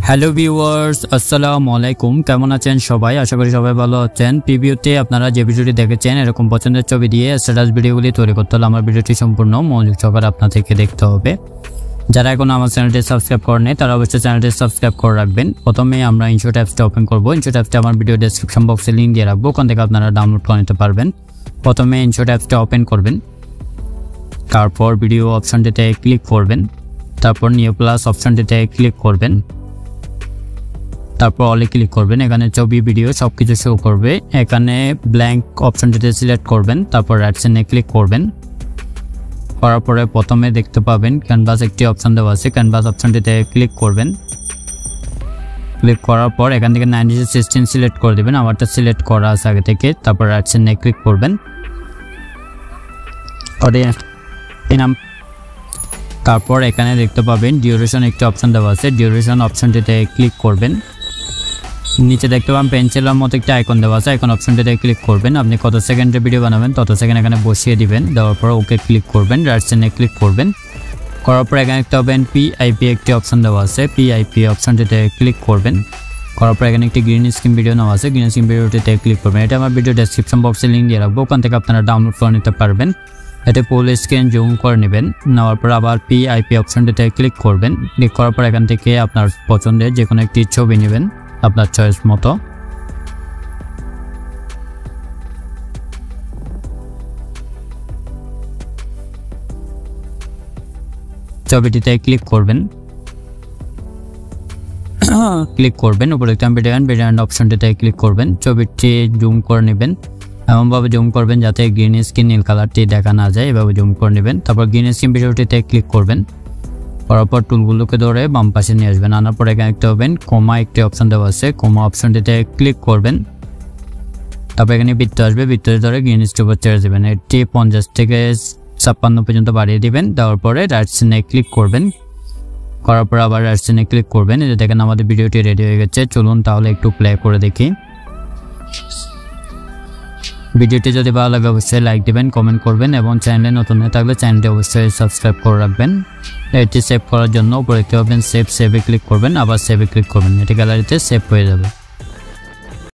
Hello viewers, আসসালামু আলাইকুম। কেমন আছেন সবাই? আশা করি সবাই ভালো আছেন। প্রিভিউতে আপনারা যে ভিডিওটি দেখেছেন এরকম পছন্দের ছবি দিয়ে স্ট্যাটাস ভিডিওগুলি তৈরি করতে হলে আমার ভিডিওটি সম্পূর্ণ মনোযোগ সহকারে আপনাদেরকে দেখতে হবে। যারা এখন আমার চ্যানেলটি সাবস্ক্রাইব করেনি তারা অবশ্যই চ্যানেলটি সাবস্ক্রাইব করে রাখবেন। প্রথমে আমরা ইনশট অ্যাপসটা ওপেন করব। ইনশট অ্যাপসটা আমার ভিডিও ডেসক্রিপশন বক্সে লিংক দিয়ে রাখবো, ওখান থেকে আপনারা ডাউনলোড করে নিতে পারবেন। প্রথমে ইনশট অ্যাপসটা ওপেন করবেন, তারপর ভিডিও অপশনটিতে ক্লিক করবেন, তারপর নিউ প্লাস অপশনটিতে ক্লিক করবেন, তারপর অলে ক্লিক করবেন। এখানে ছবি ভিডিও সবকিছু শো করবে। এখানে ব্ল্যাঙ্ক অপশনটিতে সিলেক্ট করবেন, তারপর রাইট সাইডে ক্লিক করবেন। করার পরে প্রথমে দেখতে পাবেন ক্যানভাস একটি অপশন দেওয়া আছে, ক্যানভাস অপশনটিতে ক্লিক করবেন। ক্লিক করার পর এখান থেকে 9616 সিলেক্ট করে দেবেন, আমারটা সিলেক্ট করা আছে আগে থেকে। তারপর রাইট সাইডে ক্লিক করবেন। তারপর এখানে দেখতে পাবেন ডিউরেশন একটি অপশন দেওয়া আছে, ডিউরেশন অপশনটিতে ক্লিক করবেন। নিচে দেখতে পাবেন পেন্সিলের মতো একটা আইকন দেওয়া আছে, আইকন অপশনটিতে ক্লিক করবেন। আপনি কত সেকেন্ডের ভিডিও বানাবেন তত সেকেন্ড এখানে বসিয়ে দিবেন। দেওয়ার পর ওকে ক্লিক করবেন, রাইট সাইডে ক্লিক করবেন। করার পর এখানে দেখতে পাবেন পিআইপি একটি অপশন দেওয়া আছে, পিআইপি অপশনটিতে ক্লিক করবেন। করার পর এখানে একটি গ্রিন স্ক্রিন ভিডিও নেওয়া আছে, গ্রিন স্ক্রিন ভিডিওটিতে ক্লিক করবেন। এটা আমার ভিডিও ডেসক্রিপশন বক্সে লিঙ্ক দিয়ে রাখবো, ওখান থেকে আপনারা ডাউনলোড করে নিতে পারবেন। এতে ফুল স্ক্রিন জুম করে নেবেন। নেওয়ার পর আবার পিআইপি অপশনটিতে ক্লিক করবেন। ক্লিক করার পর এখান থেকে আপনার পছন্দের যে কোনো একটি ছবি নেবেন আপনার চয়েস মতো। ছবিটিতে ক্লিক করবেন, উপরে একটা ভিডিও অপশনটিতে ক্লিক করবেন। ছবিটি জুম করে নেবেন, এমনভাবে জুম করবেন যাতে গ্রিন স্ক্রিন নীল কালারটি দেখা না যায়, এভাবে জুম করে নেবেন। তারপর গ্রিন স্ক্রিন ভিডিওটিতে ক্লিক করবেন। করার পর টুলগুলোকে ধরে বাম পাশে নিয়ে আসবেন। আনার পর এখানে দেখতে পাবেন কোমা একটি অপশন দেওয়া আছে, কোমা অপশনটিতে ক্লিক করবেন। তারপর এখানে বৃত্ত আসবে, বৃত্তটি ধরে গ্রিন স্টোভে ছেড়ে দেবেন। এটি 50 থেকে 56 পর্যন্ত বাড়িয়ে দিবেন। দেওয়ার পরে রাইট সাইডে ক্লিক করবেন। করার পর আবার রাইট সাইডে ক্লিক করবেন। এই যে দেখেন আমাদের ভিডিওটি রেডি হয়ে গেছে। চলুন তাহলে একটু প্লে করে দেখি। ভিডিওটি যদি ভালো লাগে অবশ্যই লাইক দিবেন, কমেন্ট করবেন এবং চ্যানেলে নতুন হয়ে থাকলে চ্যানেলটি অবশ্যই সাবস্ক্রাইব করে রাখবেন। এটি সেভ করার জন্য উপরে দেখতে পাবেন সেভে ক্লিক করবেন, আবার সেভে ক্লিক করবেন। এটি গ্যালারিতে সেভ হয়ে যাবে।